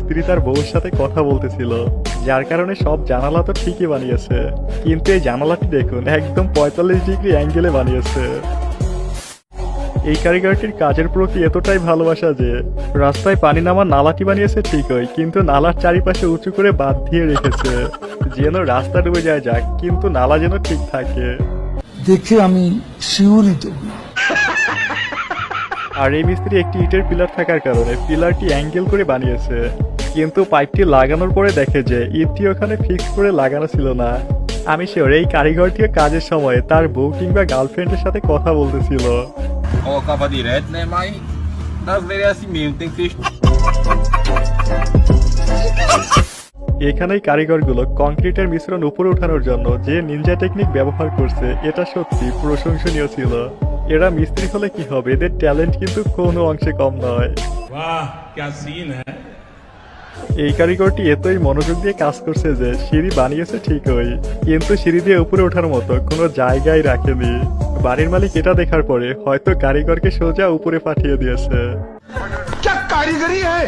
মিস্ত্রি তার বউয়ের সাথে কথা বলতেছিল, যার কারণে সব জানালা তো ঠিকই বানিয়েছে, কিন্তু এই জানালাটি দেখুন একদম 45 ডিগ্রি অ্যাঙ্গেলে বানিয়েছে। এই কারিগরটির কাজের প্রতি এতটাই ভালোবাসা যে রাস্তায় পানি নামার নালাটি বানিয়েছে ঠিকই, কিন্তু নালার চারিপাশে উঁচু করে বাঁধ দিয়ে রেখেছে যেন রাস্তা ডুবে যায় যাক, কিন্তু নালা যেন ঠিক থাকে। দেখে আমি শিউরিত। আর এই মিস্ত্রি একটি ইটের পিলার থাকার কারণে পিলারটি অ্যাঙ্গেল করে বানিয়েছে, কিন্তু পাইপটি লাগানোর পরে দেখে যে ইটটি ওখানে ফিক্স করে লাগানো ছিল না। আমি শিওর এই কারিগরটিও কাজের সময় তার বউ কিংবা গার্লফ্রেন্ডের সাথে কথা বলতেছিল। Colocava direto, né? Mas das vezes é assim mesmo, tem que ter. এখানেই কারিগরগুলো কংক্রিটের মিশ্রণ উপরে ওঠানোর জন্য যে নিনজা টেকনিক ব্যবহার করছে এটা সত্যি প্রশংসনীয় ছিল। এরা মিস্ত্রি হলে কি হবে, এদের ট্যালেন্ট কিন্তু কোনো অংশে কম নয়। वाह क्या सीन है। এই কারিগরটি এতই মনোযোগ দিয়ে কাজ করছে যে সিঁড়ি বানিয়েছে ঠিকই, কিন্তু সিঁড়ি দিয়ে উপরে ওঠার মতো কোনো জায়গায় রাখেনি। বাড়ির মালিক এটা দেখার পরে হয়তো কারিগরকে সোজা উপরে পাঠিয়ে দিয়েছে। क्या कारीगरी है।